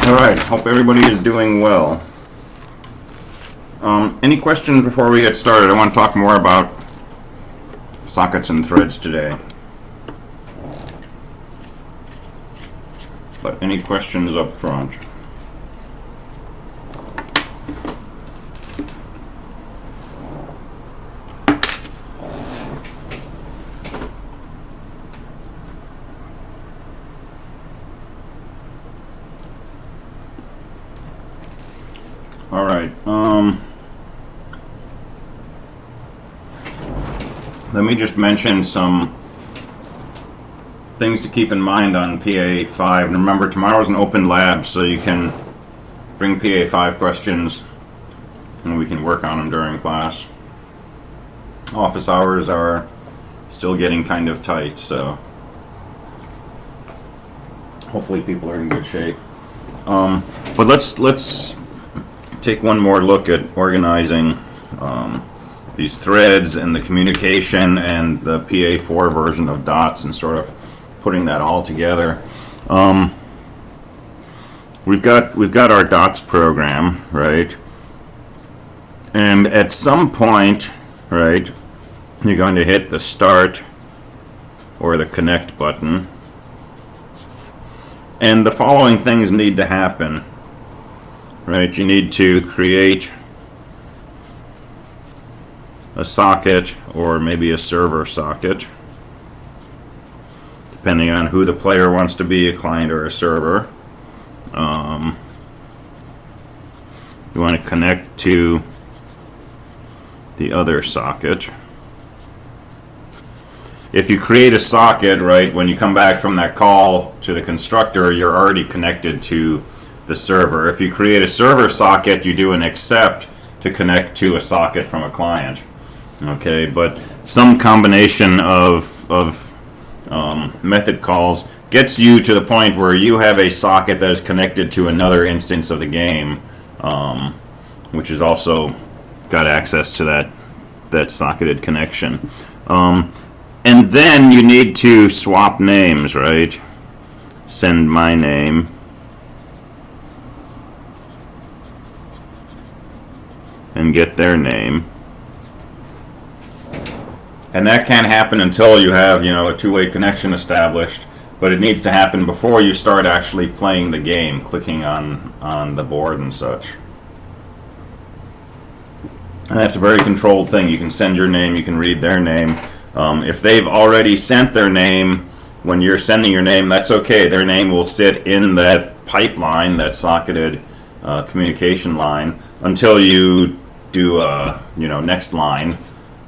Alright, hope everybody is doing well. Any questions before we get started? I want to talk more about sockets and threads today. But any questions up front? Alright, let me just mention some things to keep in mind on PA5. And remember, tomorrow is an open lab, so you can bring PA5 questions and we can work on them during class. Office hours are still getting kind of tight, so hopefully people are in good shape. But let's take one more look at organizing these threads and the communication and the PA4 version of dots and sort of putting that all together. We've got our dots program, right? And at some point, right, you're going to hit the start or the connect button, and the following things need to happen. Right, you need to create a socket or maybe a server socket, depending on who the player wants to be, a client or a server. You want to connect to the other socket. If you create a socket, right, when you come back from that call to the constructor, you're already connected to the server. If you create a server socket, you do an accept to connect to a socket from a client. Okay, but some combination of method calls gets you to the point where you have a socket that is connected to another instance of the game, which has also got access to that socketed connection. And then you need to swap names, right? Send my name and get their name. And that can't happen until you have, a two-way connection established, but it needs to happen before you start actually playing the game, clicking on the board and such. And that's a very controlled thing. You can send your name, you can read their name. If they've already sent their name, when you're sending your name, that's okay. Their name will sit in that pipeline, that socketed communication line, until you do next line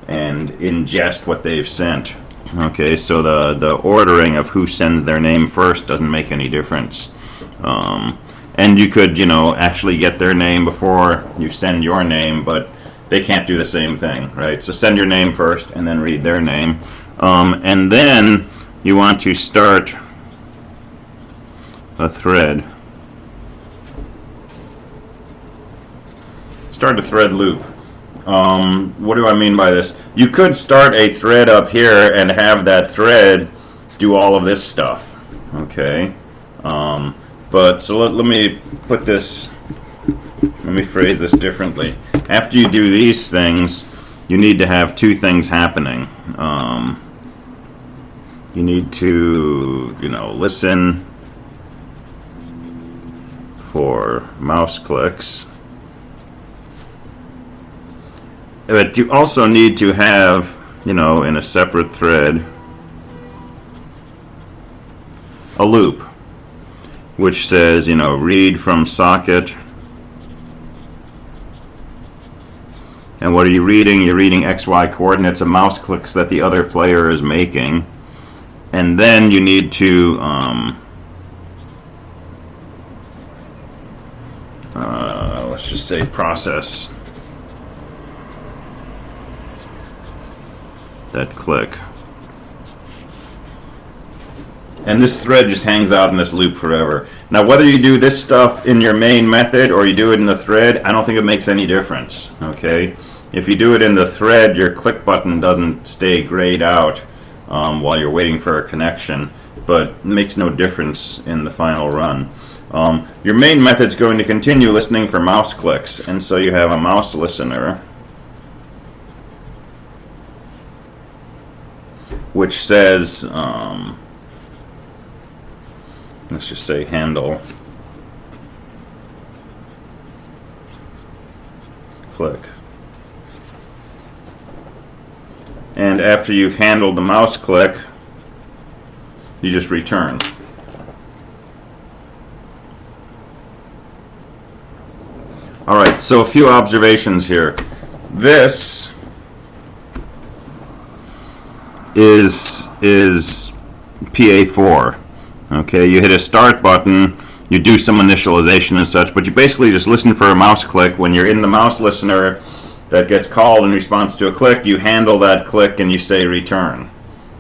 and ingest what they've sent. Okay, so the ordering of who sends their name first doesn't make any difference. And you could actually get their name before you send your name, but they can't do the same thing, right? So send your name first and then read their name. And then you want to start a thread. Start a thread loop. What do I mean by this? You could start a thread up here and have that thread do all of this stuff. Okay. But so let me put this. Let me phrase this differently. After you do these things, you need to have two things happening. You need to, listen for mouse clicks. But you also need to have, in a separate thread, a loop, which says, read from socket. And what are you reading? You're reading XY coordinates of mouse clicks that the other player is making. And then you need to let's just say process that click. And this thread just hangs out in this loop forever. Now whether you do this stuff in your main method or you do it in the thread, I don't think it makes any difference. Okay? If you do it in the thread, your click button doesn't stay grayed out while you're waiting for a connection, but it makes no difference in the final run. Your main method is going to continue listening for mouse clicks, and so you have a mouse listener, which says, let's just say handle click. And after you've handled the mouse click, you just return. Alright, so a few observations here. This is PA4. Okay, you hit a start button, you do some initialization and such, but you basically just listen for a mouse click. When you're in the mouse listener that gets called in response to a click, you handle that click and you say return.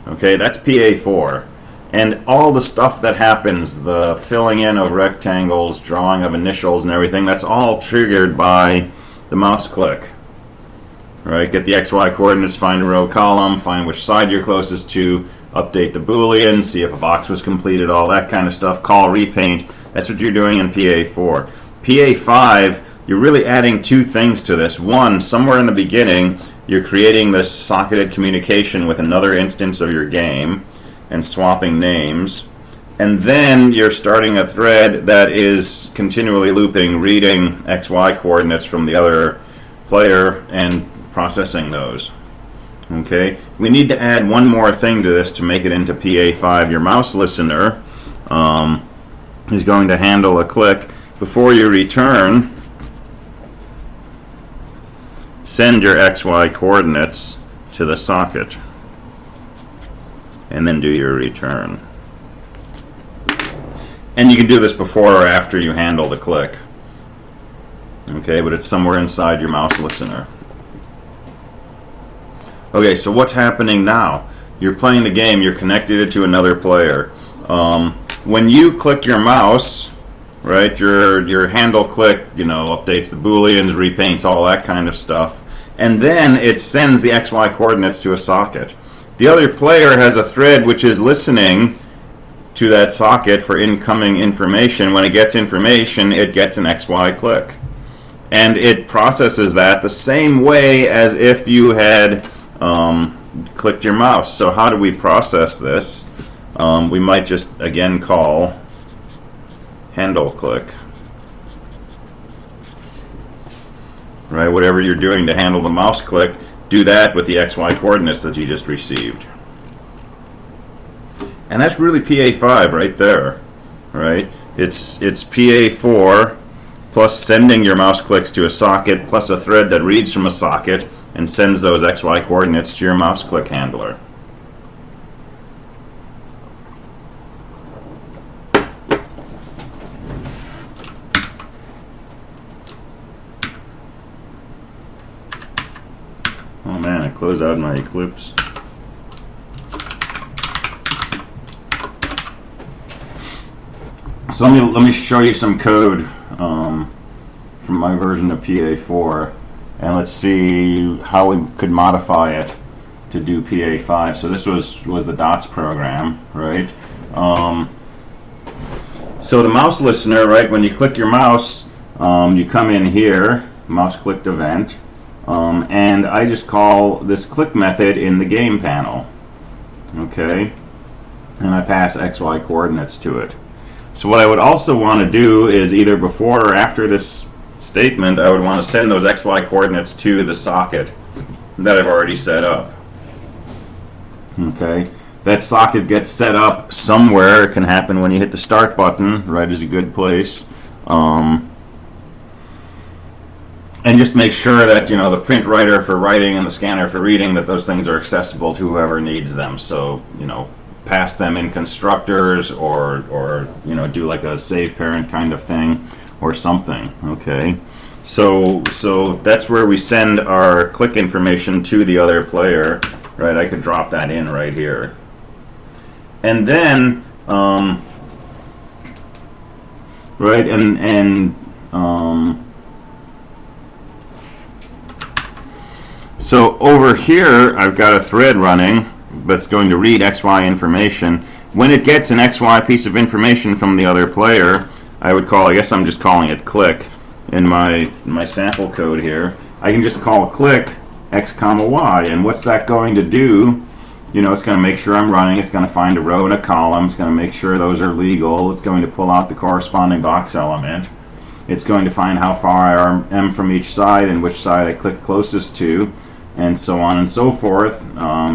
Okay, that's PA4. And all the stuff that happens, the filling in of rectangles, drawing of initials and everything, that's all triggered by the mouse click. Right, get the XY coordinates, find a row column, find which side you're closest to, update the Boolean, see if a box was completed, all that kind of stuff, call repaint. That's what you're doing in PA4. PA5, you're really adding two things to this. One, somewhere in the beginning, you're creating this socketed communication with another instance of your game and swapping names. And then you're starting a thread that is continually looping, reading XY coordinates from the other player and processing those. Okay, we need to add one more thing to this to make it into PA5. Your mouse listener is going to handle a click. Before you return, send your XY coordinates to the socket and then do your return. And you can do this before or after you handle the click. Okay, but it's somewhere inside your mouse listener. Okay, so what's happening now? You're playing the game, you're connected to another player. When you click your mouse, right, your handle click, updates the Booleans, repaints, all that kind of stuff, and then it sends the XY coordinates to a socket. The other player has a thread which is listening to that socket for incoming information. When it gets information, it gets an XY click. And it processes that the same way as if you had clicked your mouse. So how do we process this? We might just again call handle click. Right, whatever you're doing to handle the mouse click, do that with the XY coordinates that you just received. And that's really PA5 right there. Right? It's PA4 plus sending your mouse clicks to a socket plus a thread that reads from a socket and sends those XY coordinates to your mouse click handler. Oh man, I closed out my Eclipse. So let me show you some code from my version of PA4. And let's see how we could modify it to do PA5. So this was the DOTS program, right? So the mouse listener, right, when you click your mouse, you come in here, mouse clicked event, and I just call this click method in the game panel, okay? And I pass XY coordinates to it. So what I would also want to do is either before or after this statement, I would want to send those XY coordinates to the socket that I've already set up. Okay, that socket gets set up somewhere. It can happen when you hit the start button, right, is a good place. And just make sure that the print writer for writing and the scanner for reading, that those things are accessible to whoever needs them. So pass them in constructors or do like a save parent kind of thing or something. Okay, so that's where we send our click information to the other player, right? I could drop that in right here, and then right, and so over here I've got a thread running that's going to read XY information. When it gets an XY piece of information from the other player, I would call, I guess I'm just calling it click in my sample code here. I can just call click x comma y, and what's that going to do? You know, it's going to make sure I'm running, it's going to find a row and a column, it's going to make sure those are legal, it's going to pull out the corresponding box element, it's going to find how far I am from each side and which side I click closest to, and so on and so forth.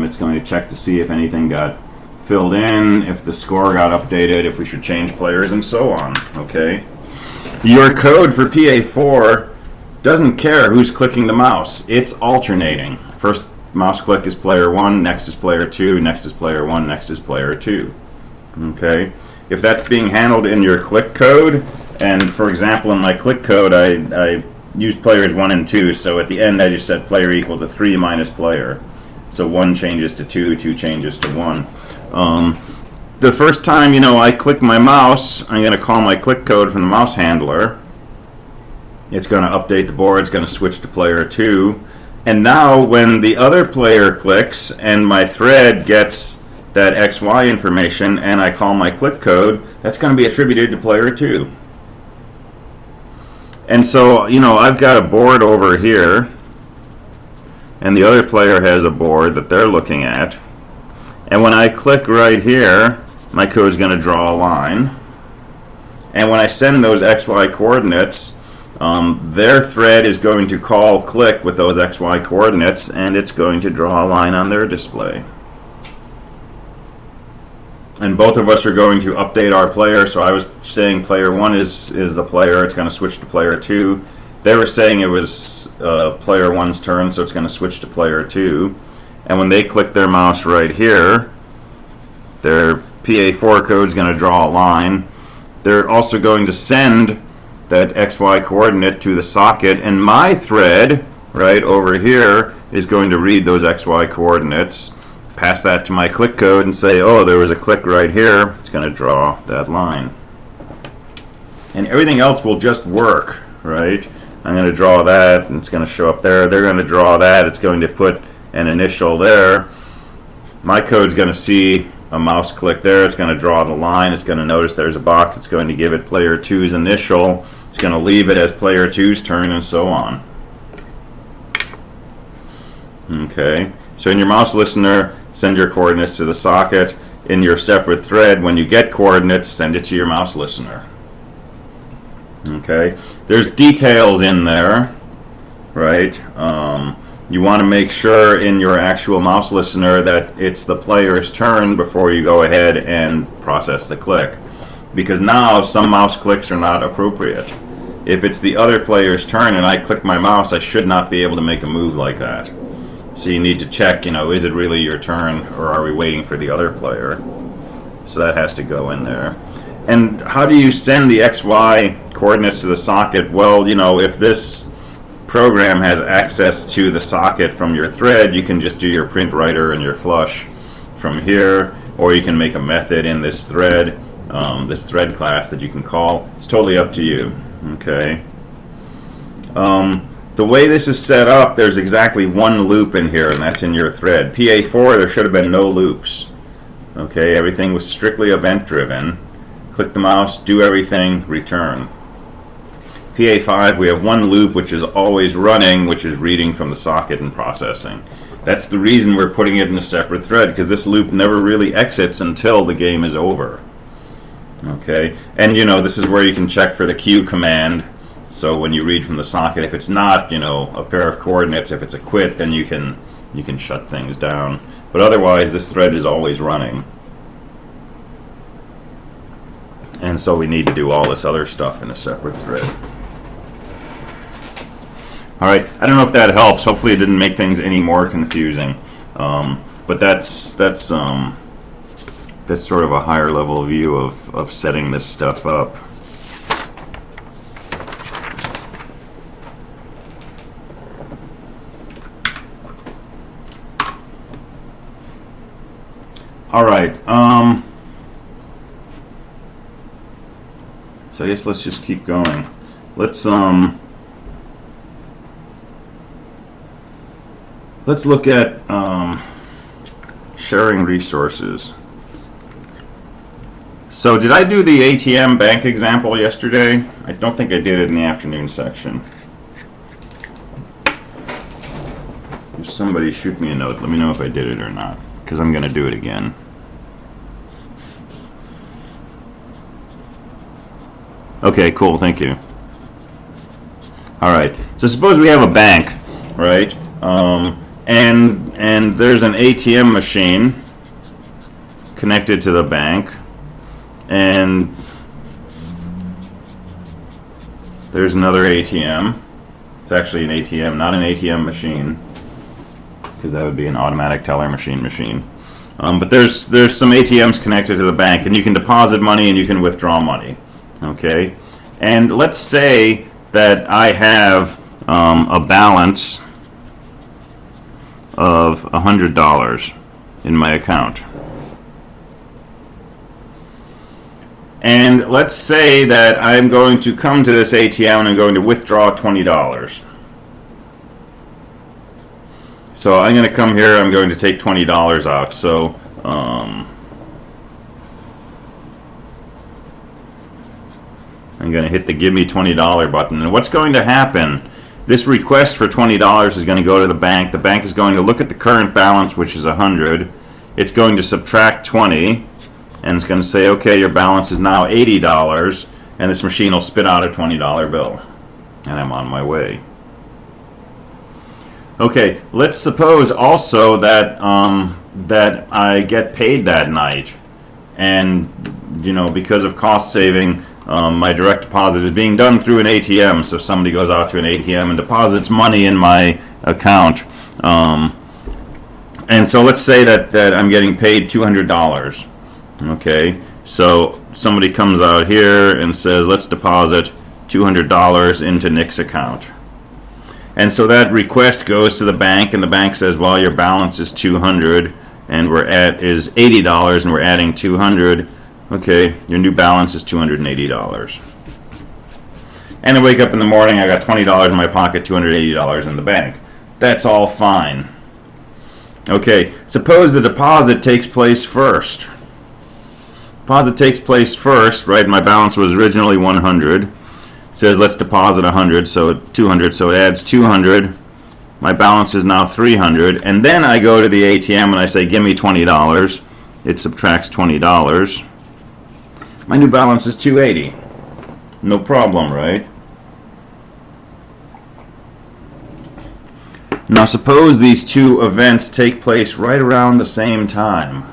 It's going to check to see if anything got filled in, if the score got updated, if we should change players, and so on. Okay. Your code for PA4 doesn't care who's clicking the mouse. It's alternating. First mouse click is player 1, next is player 2, next is player 1, next is player 2. Okay. If that's being handled in your click code, and for example in my click code I used players 1 and 2, so at the end I just set player equal to 3 minus player. So 1 changes to 2, 2 changes to 1. The first time, you know, I click my mouse, I'm going to call my click code from the mouse handler. It's going to update the board, it's going to switch to player 2. And now when the other player clicks and my thread gets that XY information and I call my click code, that's going to be attributed to player 2. And so, you know, I've got a board over here and the other player has a board that they're looking at. And when I click right here, my code is going to draw a line. And when I send those XY coordinates, their thread is going to call click with those XY coordinates, and it's going to draw a line on their display. And both of us are going to update our player. So I was saying player 1 is the player, it's going to switch to player 2. They were saying it was player 1's turn, so it's going to switch to player 2. And when they click their mouse right here, their PA4 code is going to draw a line. They're also going to send that XY coordinate to the socket, and my thread right over here is going to read those XY coordinates, pass that to my click code, and say, oh, there was a click right here. It's going to draw that line. And everything else will just work, right? I'm going to draw that, and it's going to show up there. They're going to draw that. It's going to put an initial there. My code's going to see a mouse click there. It's going to draw the line. It's going to notice there's a box. It's going to give it player 2's initial. It's going to leave it as player 2's turn, and so on. Okay. So in your mouse listener, send your coordinates to the socket. In your separate thread, when you get coordinates, send it to your mouse listener. Okay. There's details in there, right? You want to make sure in your actual mouse listener that it's the player's turn before you go ahead and process the click. Because now some mouse clicks are not appropriate. If it's the other player's turn and I click my mouse, I should not be able to make a move like that. So you need to check, you know, is it really your turn or are we waiting for the other player? So that has to go in there. And how do you send the XY coordinates to the socket? Well, you know, if this program has access to the socket from your thread, you can just do your print writer and your flush from here, or you can make a method in this thread class that you can call. It's totally up to you. Okay. The way this is set up, there's exactly one loop in here, and that's in your thread. PA4, there should have been no loops. Okay, everything was strictly event driven. Click the mouse, do everything, return. PA5, we have one loop which is always running, which is reading from the socket and processing. That's the reason we're putting it in a separate thread, because this loop never really exits until the game is over. Okay, and you know, this is where you can check for the Q command. So when you read from the socket, if it's not, you know, a pair of coordinates, if it's a quit, then you can shut things down. But otherwise, this thread is always running. And so we need to do all this other stuff in a separate thread. All right, I don't know if that helps. Hopefully it didn't make things any more confusing. But that's sort of a higher level view of setting this stuff up. All right. So I guess let's just keep going. Let's look at sharing resources. So did I do the ATM Bank Example yesterday? I don't think I did it in the afternoon section. If somebody shoot me a note, let me know if I did it or not, because I'm going to do it again. Okay, cool, thank you. Alright, so suppose we have a bank, right? And there's an ATM machine connected to the bank, and there's another ATM. It's actually an ATM, not an ATM machine, because that would be an automatic teller machine. But there's some ATMs connected to the bank, and you can deposit money and you can withdraw money. Okay, and let's say that I have a balance of $100 in my account. And let's say that I'm going to come to this ATM and I'm going to withdraw $20. So I'm going to come here, I'm going to take $20 out. So I'm going to hit the Give Me $20 button. And what's going to happen, this request for $20 is going to go to the bank. The bank is going to look at the current balance, which is 100. It's going to subtract 20. And it's going to say, okay, your balance is now $80, and this machine will spit out a $20 bill. And I'm on my way. Okay, let's suppose also that that I get paid that night, and because of cost saving, my direct deposit is being done through an ATM. So somebody goes out to an ATM and deposits money in my account, and so let's say that I'm getting paid $200. Okay, so somebody comes out here and says, let's deposit $200 into Nick's account. And so that request goes to the bank, and the bank says, well, your balance is $200 and is $80, and we're adding $200. Okay, your new balance is $280. And I wake up in the morning, I got $20 in my pocket, $280 in the bank. That's all fine. Okay, suppose the deposit takes place first. Deposit takes place first, right? My balance was originally 100. It says let's deposit 100, so 200, so it adds 200. My balance is now 300, and then I go to the ATM and I say, give me $20. It subtracts $20. My new balance is 280. No problem, right? Now suppose these two events take place right around the same time.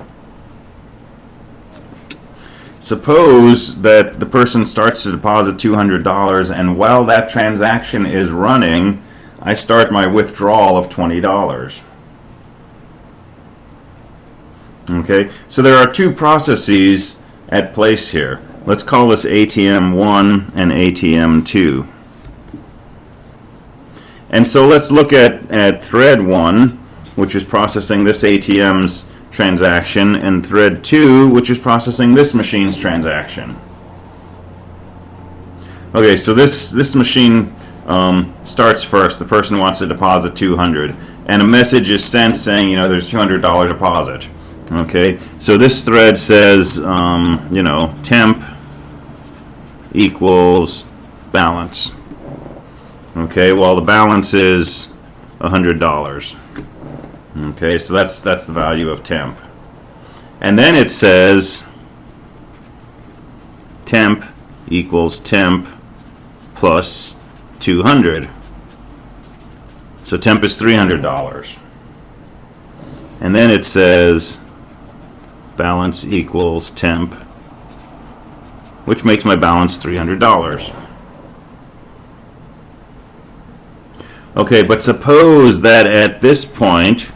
Suppose that the person starts to deposit $200, and while that transaction is running, I start my withdrawal of $20. Okay, so there are two processes at place here. Let's call this ATM 1 and ATM 2. And so let's look at thread 1, which is processing this ATM's transaction, and thread 2, which is processing this machine's transaction. Okay, so this machine starts first. The person wants to deposit $200, and a message is sent saying, there's $200 deposit. Okay, so this thread says, temp equals balance. Okay, well, the balance is $100. Okay, so that's the value of temp. And then it says temp equals temp plus 200. So temp is $300. And then it says balance equals temp, which makes my balance $300. Okay, but suppose that at this point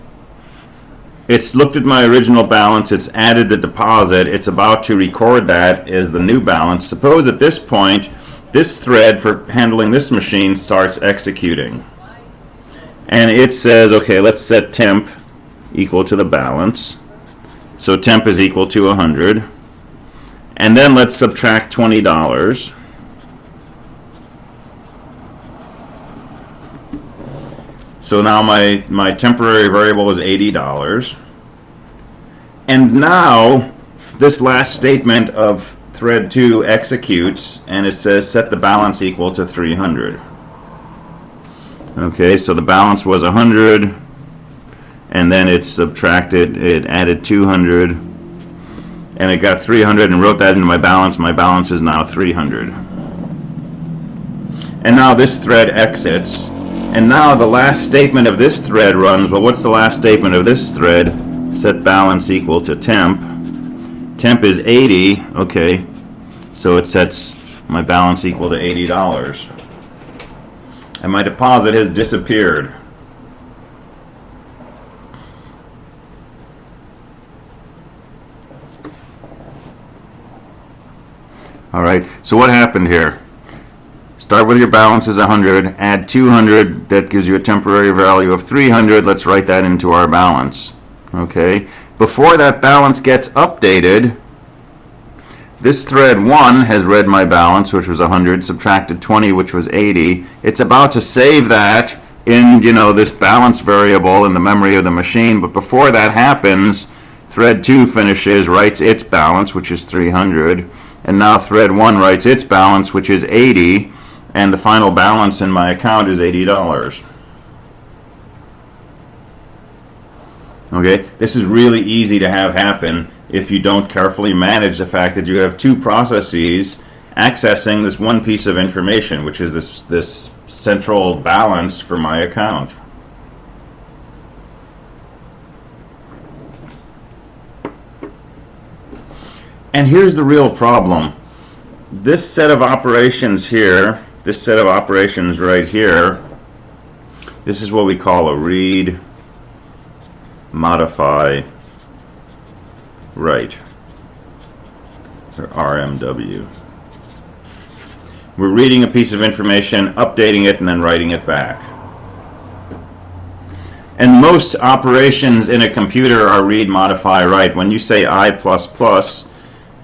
it's looked at my original balance, it's added the deposit, it's about to record that as the new balance. Suppose at this point this thread for handling this machine starts executing. And it says, okay, let's set temp equal to the balance. So temp is equal to 100. And then let's subtract $20. So now my temporary variable is $80. And now this last statement of thread 2 executes, and it says set the balance equal to 300. Okay, so the balance was 100, and then it subtracted, it added 200, and it got 300 and wrote that into my balance. My balance is now 300. And now this thread exits, and now the last statement of this thread runs. Well, what's the last statement of this thread? Set balance equal to temp. Temp is 80, okay, so it sets my balance equal to $80. And my deposit has disappeared. Alright, so what happened here? Start with your balance is 100, add 200, that gives you a temporary value of 300. Let's write that into our balance. Okay, before that balance gets updated, this thread 1 has read my balance, which was 100, subtracted 20, which was 80. It's about to save that in, this balance variable in the memory of the machine, but before that happens, thread 2 finishes, writes its balance, which is 300, and now thread 1 writes its balance, which is 80, and the final balance in my account is $80. Okay, this is really easy to have happen if you don't carefully manage the fact that you have two processes accessing this one piece of information, which is this central balance for my account. And here's the real problem. This set of operations here, this set of operations right here, this is what we call a read, modify, write, or RMW. We're reading a piece of information, updating it, and then writing it back. And most operations in a computer are read, modify, write. When you say I++,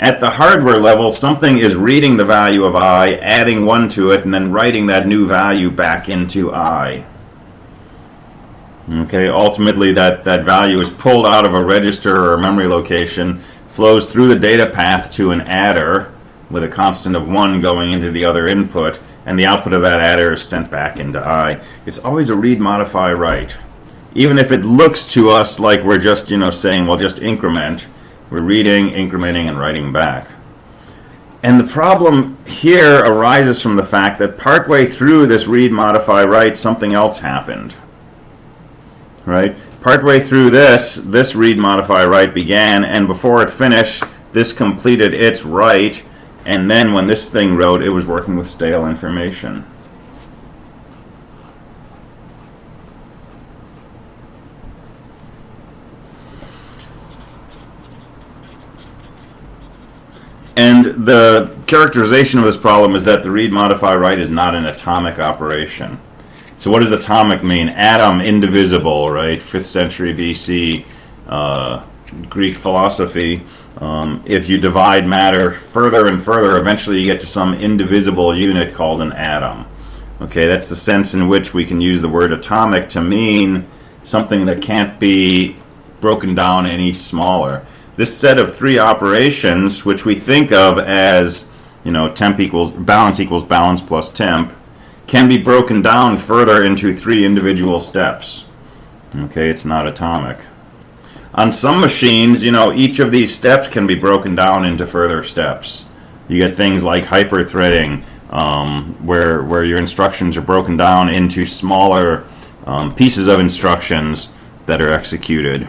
at the hardware level, something is reading the value of I, adding 1 to it, and then writing that new value back into I. Okay, ultimately that value is pulled out of a register or a memory location, flows through the data path to an adder with a constant of 1 going into the other input, and the output of that adder is sent back into I. It's always a read, modify, write. Even if it looks to us like we're just, saying, well, just increment, we're reading, incrementing, and writing back. And the problem here arises from the fact that partway through this read, modify, write, something else happened. Right? Partway through this read, modify, write began, and before it finished, this completed its write, and then when this thing wrote, it was working with stale information. And the characterization of this problem is that the read, modify, write is not an atomic operation. So what does atomic mean? Atom, indivisible, right? 5th century BC, Greek philosophy. If you divide matter further and further, eventually you get to some indivisible unit called an atom. Okay, that's the sense in which we can use the word atomic to mean something that can't be broken down any smaller. This set of 3 operations, which we think of as, temp equals balance plus temp, can be broken down further into 3 individual steps. Okay, it's not atomic. On some machines, each of these steps can be broken down into further steps. You get things like hyperthreading, where your instructions are broken down into smaller pieces of instructions that are executed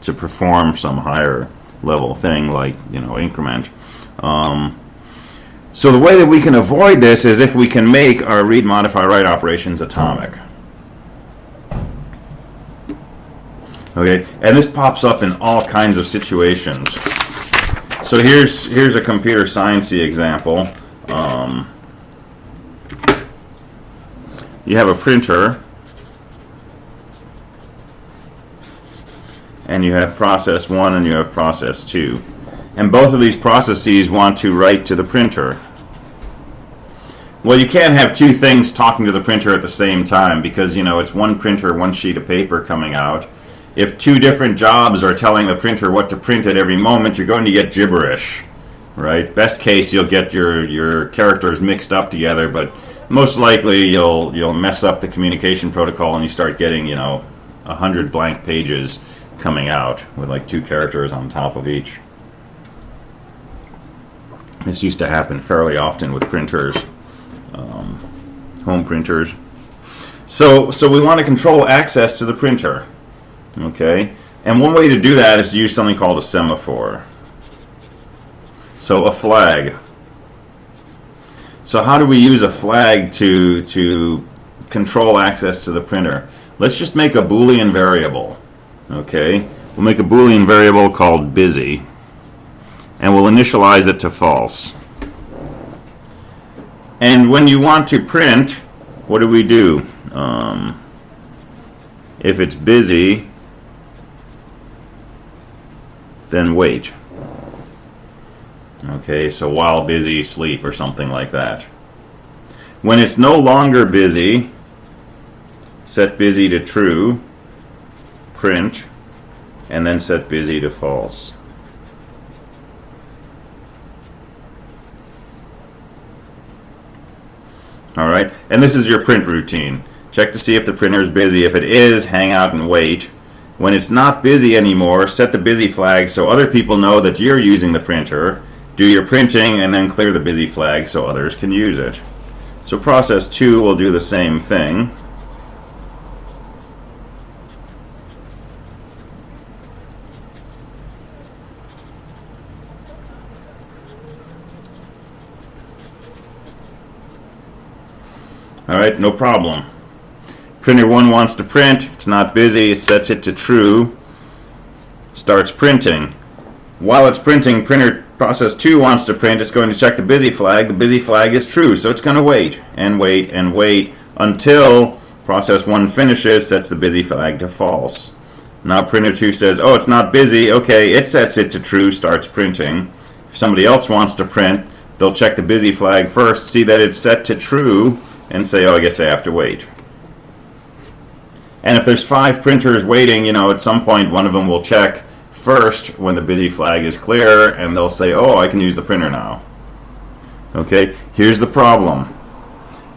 to perform some higher level thing like, increment. So the way that we can avoid this is if we can make our read, modify, write operations atomic. Okay, and this pops up in all kinds of situations. So here's a computer sciencey example. You have a printer, and you have process 1 and you have process 2. And both of these processes want to write to the printer. Well, you can't have 2 things talking to the printer at the same time because, it's one printer, one sheet of paper coming out. If 2 different jobs are telling the printer what to print at every moment, you're going to get gibberish. right? Best case, you'll get your characters mixed up together, but most likely you'll mess up the communication protocol and you start getting, 100 blank pages coming out with like 2 characters on top of each. This used to happen fairly often with printers, home printers. So we want to control access to the printer, okay? And one way to do that is to use something called a semaphore. So a flag. So how do we use a flag to control access to the printer? Let's just make a Boolean variable, okay? We'll make a Boolean variable called busy, and we'll initialize it to false. And when you want to print, what do we do? If it's busy, then wait. Okay, so while busy, sleep, or something like that. When it's no longer busy, set busy to true, print, and then set busy to false. Alright, and this is your print routine. Check to see if the printer is busy. If it is, hang out and wait. When it's not busy anymore, set the busy flag so other people know that you're using the printer. Do your printing and then clear the busy flag so others can use it. So process 2 will do the same thing. Alright, no problem. Printer 1 wants to print, it's not busy, it sets it to true, starts printing. While it's printing, printer process 2 wants to print, it's going to check the busy flag is true, so it's going to wait and wait and wait until process 1 finishes, sets the busy flag to false. Now printer 2 says, oh, it's not busy, okay, it sets it to true, starts printing. If somebody else wants to print, they'll check the busy flag first, see that it's set to true, and say, oh, I guess I have to wait. And if there's 5 printers waiting, at some point one of them will check first when the busy flag is clear, and they'll say, oh, I can use the printer now. Okay, here's the problem.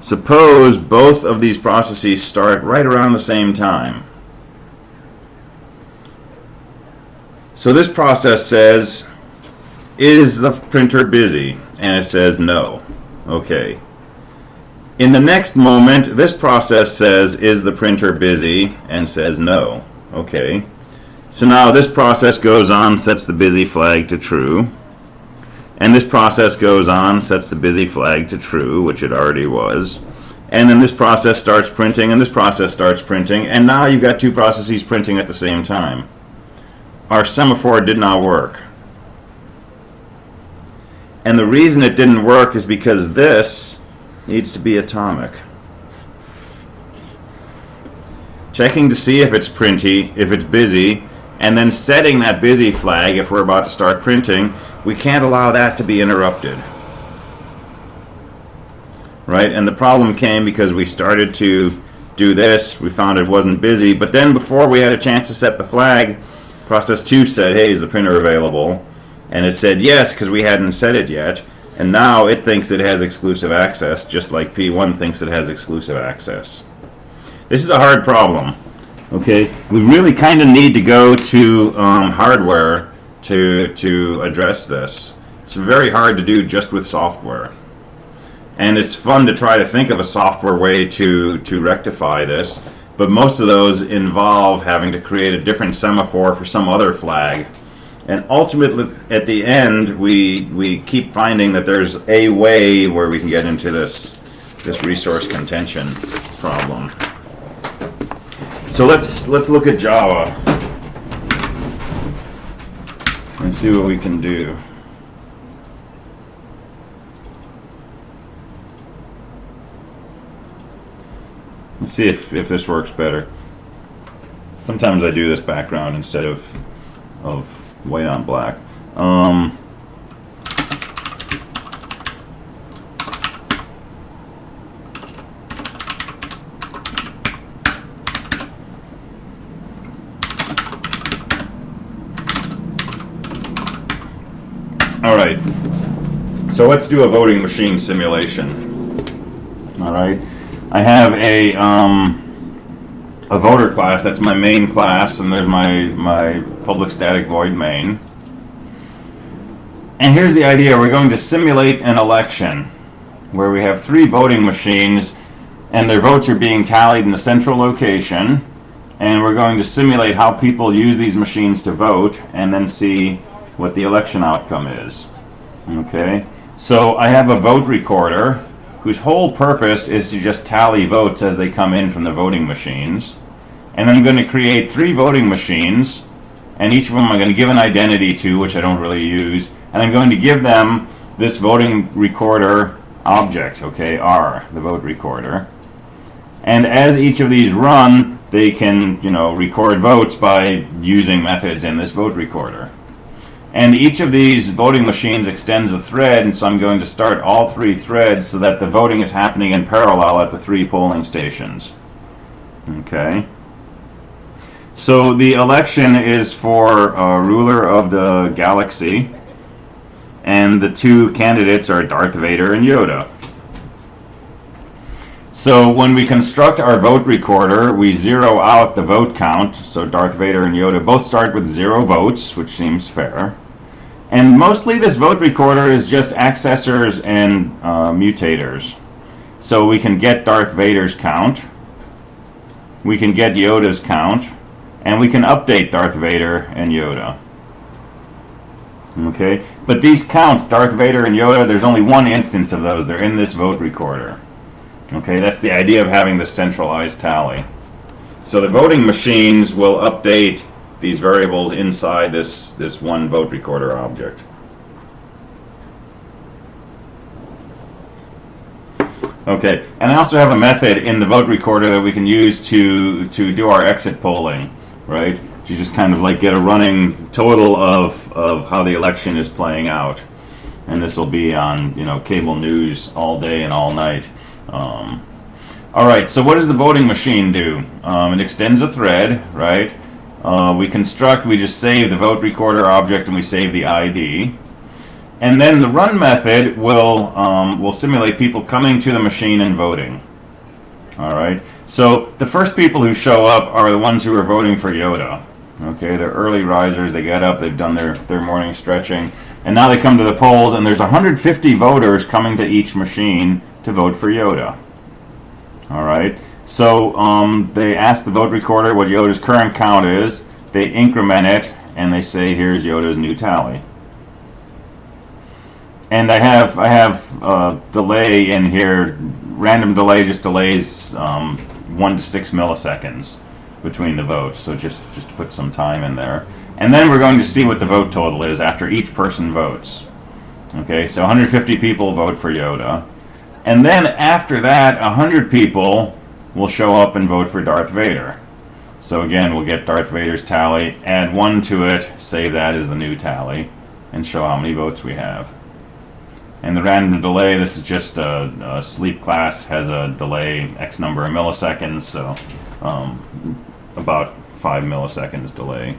Suppose both of these processes start right around the same time. So this process says, is the printer busy? And it says no. Okay. In the next moment, this process says, is the printer busy? And says no. Okay. So now this process goes on, sets the busy flag to true. And this process goes on, sets the busy flag to true, which it already was. And then this process starts printing, and this process starts printing, and now you've got 2 processes printing at the same time. Our semaphore did not work. And the reason it didn't work is because this needs to be atomic. Checking to see if it's busy, and then setting that busy flag if we're about to start printing. We can't allow that to be interrupted. Right? And the problem came because we started to do this, we found it wasn't busy, but then before we had a chance to set the flag, process 2 said, hey, is the printer available? And it said yes, because we hadn't set it yet. And now it thinks it has exclusive access, just like P1 thinks it has exclusive access. This is a hard problem. Okay, we really kind of need to go to hardware to address this. It's very hard to do just with software. And it's fun to try to think of a software way to rectify this, but most of those involve having to create a different semaphore for some other flag. And ultimately, at the end, we keep finding that there's a way where we can get into this resource contention problem. So let's look at Java and see what we can do. Let's see if this works better. Sometimes I do this background instead of white on black. All right. So let's do a voting machine simulation. All right. I have a voter class. That's my main class, and there's my public static void main. And here's the idea. We're going to simulate an election where we have 3 voting machines, and their votes are being tallied in a central location. And we're going to simulate how people use these machines to vote, and then see what the election outcome is. Okay. So I have a vote recorder whose whole purpose is to just tally votes as they come in from the voting machines. And I'm going to create 3 voting machines, and each of them I'm going to give an identity to, which I don't really use, and I'm going to give them this voting recorder object, okay, R, the vote recorder. And as each of these run, they can, record votes by using methods in this vote recorder. And each of these voting machines extends a thread, and so I'm going to start all 3 threads so that the voting is happening in parallel at the 3 polling stations. Okay. So the election is for ruler of the galaxy, and the 2 candidates are Darth Vader and Yoda. So when we construct our vote recorder, we zero out the vote count. So Darth Vader and Yoda both start with 0 votes, which seems fair. And mostly this vote recorder is just accessors and mutators. So we can get Darth Vader's count, we can get Yoda's count, and we can update Darth Vader and Yoda. Okay, but these counts, Darth Vader and Yoda, there's only one instance of those. They're in this vote recorder. Okay, that's the idea of having this centralized tally. So the voting machines will update these variables inside this one vote recorder object. Okay, and I also have a method in the vote recorder that we can use to do our exit polling, right? To just kind of like get a running total of how the election is playing out. And this will be on, cable news all day and all night. All right, so what does the voting machine do? It extends a thread, right? We just save the vote recorder object and we save the ID. And then the run method will simulate people coming to the machine and voting. All right, so the first people who show up are the ones who are voting for Yoda. Okay, they're early risers, they get up, they've done their morning stretching, and now they come to the polls, and there's 150 voters coming to each machine to vote for Yoda. All right, so they ask the vote recorder what Yoda's current count is, they increment it, and they say here's Yoda's new tally. And I have delay in here. Random delay just delays 1 to 6 milliseconds between the votes, so just to put some time in there. And then we're going to see what the vote total is after each person votes. Okay, so 150 people vote for Yoda. And then after that, 100 people will show up and vote for Darth Vader. So again, we'll get Darth Vader's tally, add 1 to it, save that as the new tally, and show how many votes we have. And the random delay, this is just a sleep class, has a delay X number of milliseconds, so about 5 milliseconds delay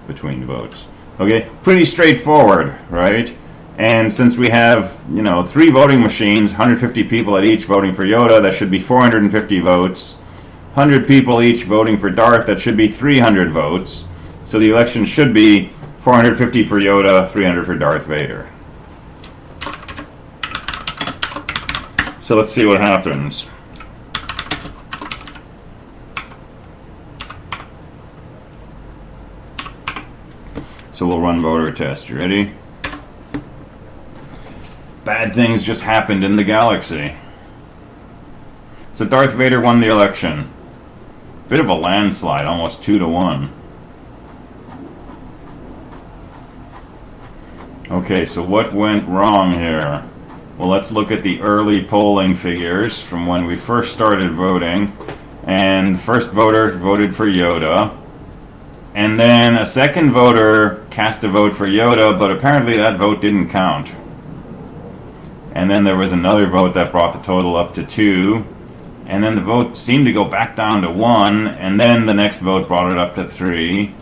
between votes. Okay, pretty straightforward, right? And since we have, 3 voting machines, 150 people at each voting for Yoda, that should be 450 votes. 100 people each voting for Darth, that should be 300 votes. So the election should be 450 for Yoda, 300 for Darth Vader. So let's see what happens. So we'll run voter test. You ready? Bad things just happened in the galaxy. So Darth Vader won the election. Bit of a landslide, almost 2-1. Okay, so what went wrong here? Well, let's look at the early polling figures from when we first started voting. And the first voter voted for Yoda. And then a second voter cast a vote for Yoda, but apparently that vote didn't count. And then there was another vote that brought the total up to 2. And then the vote seemed to go back down to 1. And then the next vote brought it up to 3.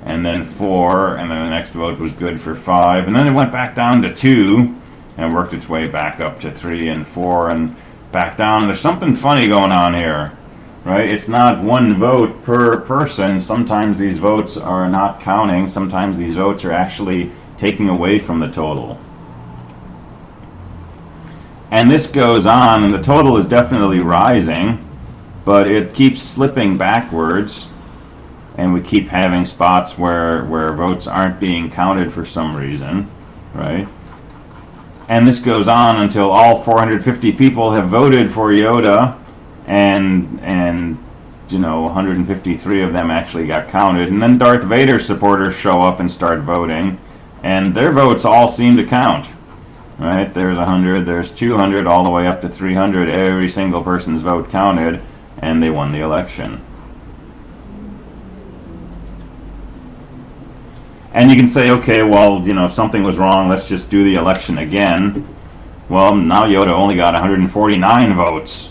And then 4. And then the next vote was good for 5. And then it went back down to 2. and worked its way back up to 3 and 4 and back down. There's something funny going on here, right? It's not one vote per person. Sometimes these votes are not counting. Sometimes these votes are actually taking away from the total. And this goes on, and the total is definitely rising, but it keeps slipping backwards, and we keep having spots where votes aren't being counted for some reason, right? And this goes on until all 450 people have voted for Yoda, and you know, 153 of them actually got counted. And then Darth Vader supporters show up and start voting, and their votes all seem to count, right? There's 100, there's 200, all the way up to 300. Every single person's vote counted, and they won the election. And you can say, okay, well, you know, something was wrong, let's just do the election again. Well, now Yoda only got 149 votes,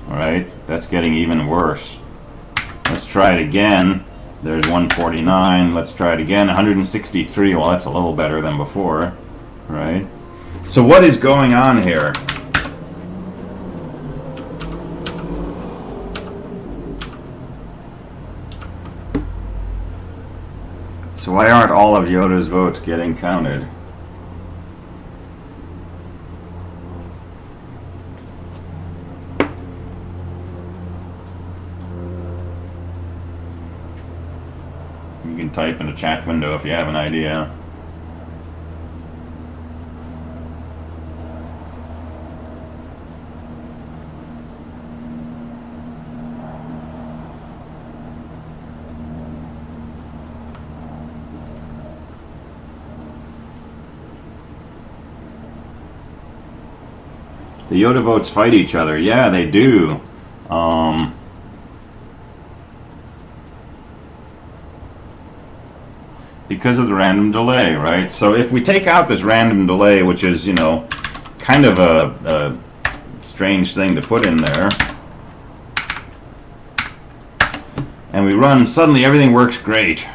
right? That's getting even worse. Let's try it again. There's 149. Let's try it again. 163. Well, that's a little better than before, right? So what is going on here? So why aren't all of Yoda's votes getting counted? You can type in the chat window if you have an idea. The Yoda votes fight each other. Yeah, they do. Because of the random delay, right? So if we take out this random delay, which is, you know, kind of a strange thing to put in there, and we run, suddenly everything works great.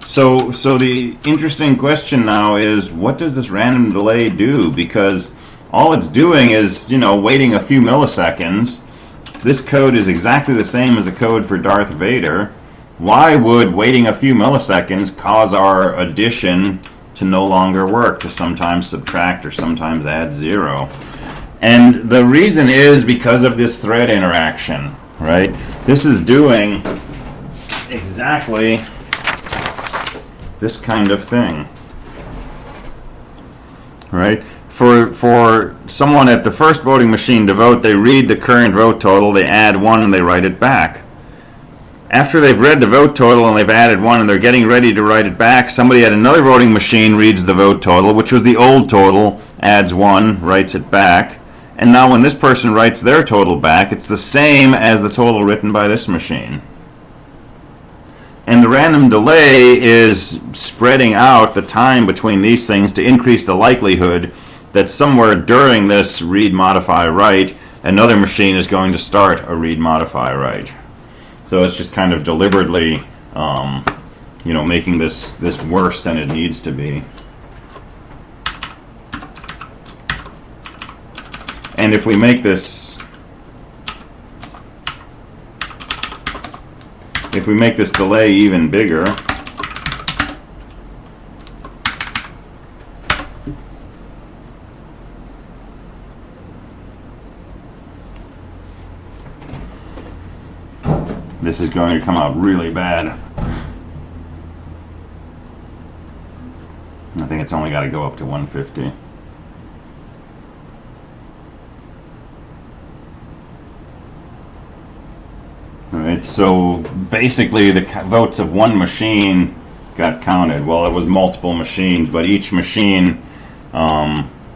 So the interesting question now is, what does this random delay do? Because all it's doing is, you know, waiting a few milliseconds. This code is exactly the same as the code for Darth Vader. Why would waiting a few milliseconds cause our addition to no longer work, to sometimes subtract or sometimes add 0? And the reason is because of this thread interaction, right? This is doing exactly this kind of thing, right? For someone at the first voting machine to vote, they read the current vote total, they add 1, and they write it back. After they've read the vote total and they've added 1 and they're getting ready to write it back, somebody at another voting machine reads the vote total, which was the old total, adds 1, writes it back, and now when this person writes their total back, it's the same as the total written by this machine. And the random delay is spreading out the time between these things to increase the likelihood that somewhere during this read, modify, write, another machine is going to start a read, modify, write. So it's just kind of deliberately, you know, making this worse than it needs to be. And if we make this delay even bigger, this is going to come out really bad. I think it's only got to go up to 150. Alright, so basically the votes of one machine got counted. Well, it was multiple machines, but each machine,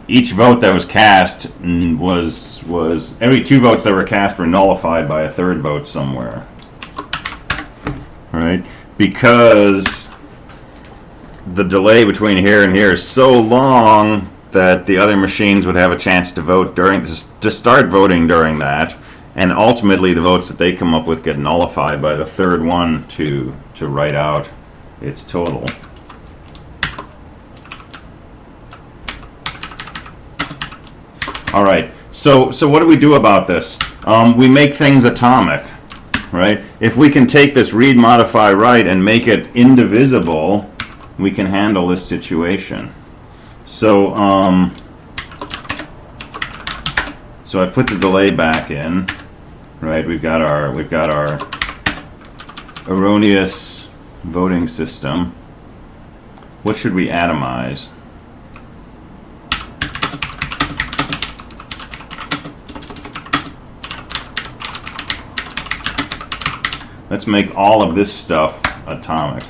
each vote that was cast was every 2 votes that were cast were nullified by a third vote somewhere. Right? Because the delay between here and here is so long that the other machines would have a chance to vote to start voting during that, and ultimately the votes that they come up with get nullified by the third one to write out its total. All right. So what do we do about this? We make things atomic, right? If we can take this read, modify, write and make it indivisible, we can handle this situation. So so I put the delay back in, right? We've got our erroneous voting system. What should we atomize? Let's make all of this stuff atomic.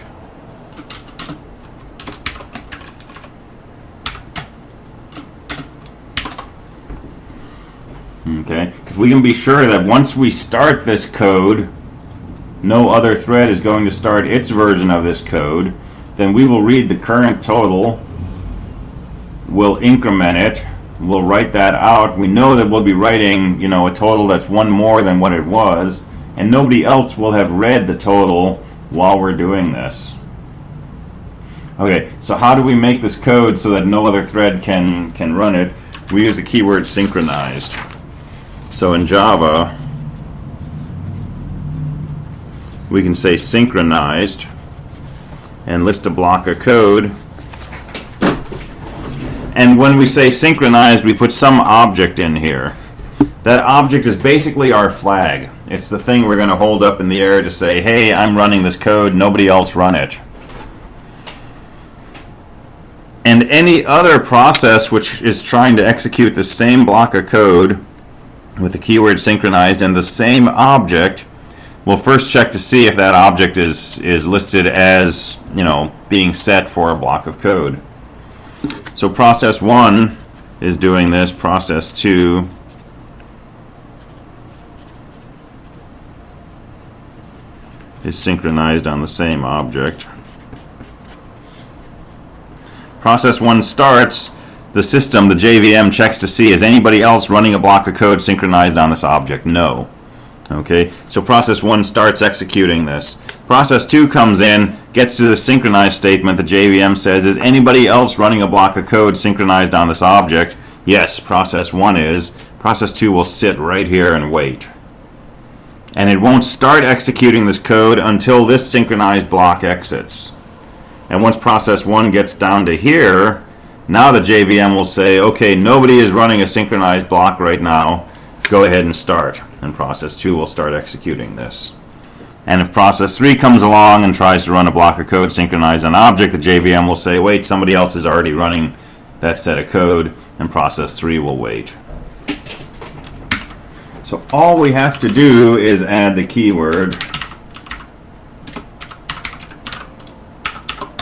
Okay, if we can be sure that once we start this code, no other thread is going to start its version of this code, then we will read the current total, we'll increment it, we'll write that out. We know that we'll be writing, a total that's one more than what it was, and nobody else will have read the total while we're doing this. Okay, so how do we make this code so that no other thread can run it? We use the keyword synchronized. So in Java, we can say synchronized and list a block of code. And when we say synchronized, we put some object in here. That object is basically our flag. It's the thing we're going to hold up in the air to say, hey, I'm running this code, nobody else run it. And any other process which is trying to execute the same block of code with the keyword synchronized and the same object, we'll first check to see if that object is listed as, being set for a block of code. So process 1 is doing this, process 2 is synchronized on the same object. Process 1 starts, the system, the JVM, checks to see is anybody else running a block of code synchronized on this object? No. Okay, so process 1 starts executing this. Process 2 comes in, gets to the synchronized statement. The JVM says, is anybody else running a block of code synchronized on this object? Yes, process 1 is. Process 2 will sit right here and wait. And it won't start executing this code until this synchronized block exits. And once process 1 gets down to here, now the JVM will say, okay, nobody is running a synchronized block right now. Go ahead and start. And process 2 will start executing this. And if process 3 comes along and tries to run a block of code synchronized on an object, the JVM will say, wait, somebody else is already running that set of code, and process 3 will wait. So all we have to do is add the keyword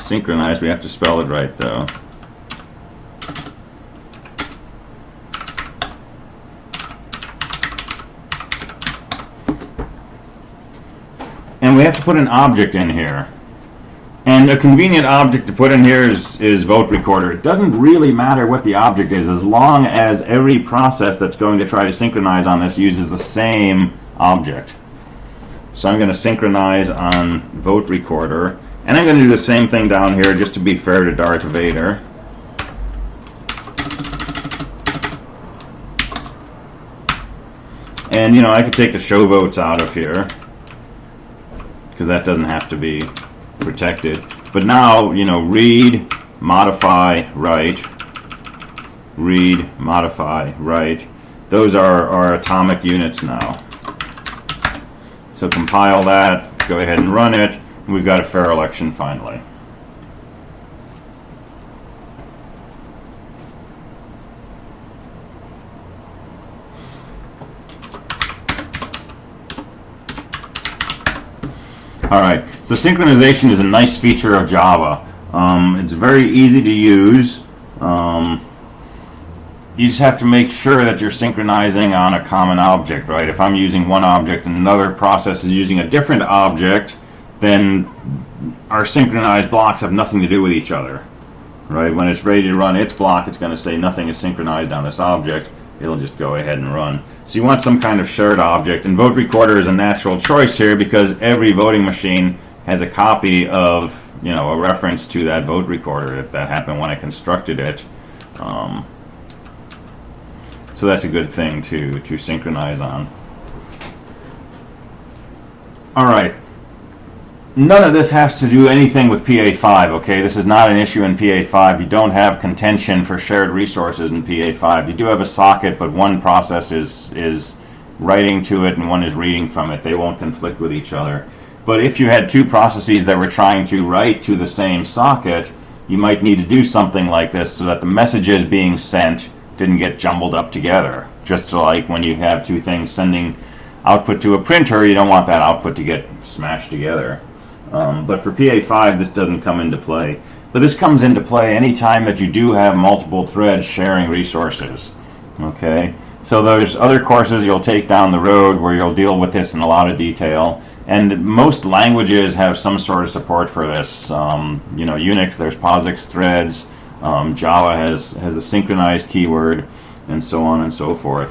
synchronized. We have to spell it right, though. And we have to put an object in here. And a convenient object to put in here is vote recorder. It doesn't really matter what the object is as long as every process that's going to try to synchronize on this uses the same object. So I'm going to synchronize on vote recorder. And I'm going to do the same thing down here just to be fair to Darth Vader. And I could take the show votes out of here, because that doesn't have to be protected. But now, read, modify, write, read, modify, write. Those are our atomic units now. So compile that, go ahead and run it, and we've got a fair election finally. Alright, so synchronization is a nice feature of Java. It's very easy to use. You just have to make sure that you're synchronizing on a common object, right? If I'm using one object and another process is using a different object, then our synchronized blocks have nothing to do with each other, right? When it's ready to run its block, it's going to say nothing is synchronized on this object. It'll just go ahead and run. So you want some kind of shared object, and vote recorder is a natural choice here because every voting machine has a copy of, a reference to that vote recorder. That happened when I constructed it. So that's a good thing to synchronize on. All right. None of this has to do anything with PA5, okay? This is not an issue in PA5. You don't have contention for shared resources in PA5. You do have a socket, but one process is writing to it and one is reading from it. They won't conflict with each other. But if you had two processes that were trying to write to the same socket, you might need to do something like this so that the messages being sent didn't get jumbled up together. Just like when you have two things sending output to a printer, you don't want that output to get smashed together. But for PA5, this doesn't come into play. But this comes into play anytime that you do have multiple threads sharing resources. Okay? So there's other courses you'll take down the road where you'll deal with this in a lot of detail. And most languages have some sort of support for this. You know, Unix, there's POSIX threads. Java has a synchronized keyword, and so on and so forth.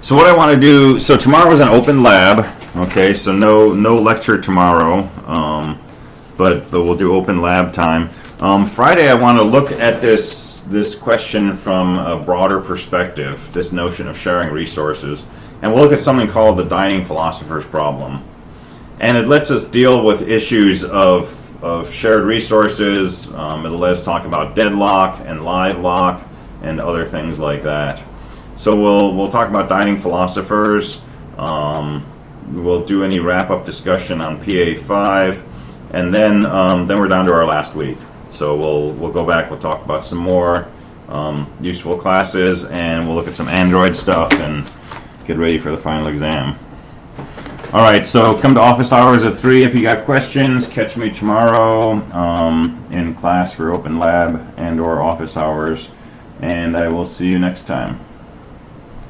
So what I want to do, so tomorrow is an open lab. Okay, so no lecture tomorrow, but we'll do open lab time. Friday I want to look at this question from a broader perspective, this notion of sharing resources, and we'll look at something called the dining philosopher's problem. And it lets us deal with issues of shared resources. It'll let us talk about deadlock and live lock and other things like that. So we'll talk about dining philosophers. We'll do any wrap-up discussion on PA5, and then we're down to our last week. So we'll go back. We'll talk about some more useful classes, and we'll look at some Android stuff and get ready for the final exam. All right. So come to office hours at 3 if you got questions. Catch me tomorrow in class for open lab and/or office hours, and I will see you next time.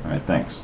All right. Thanks.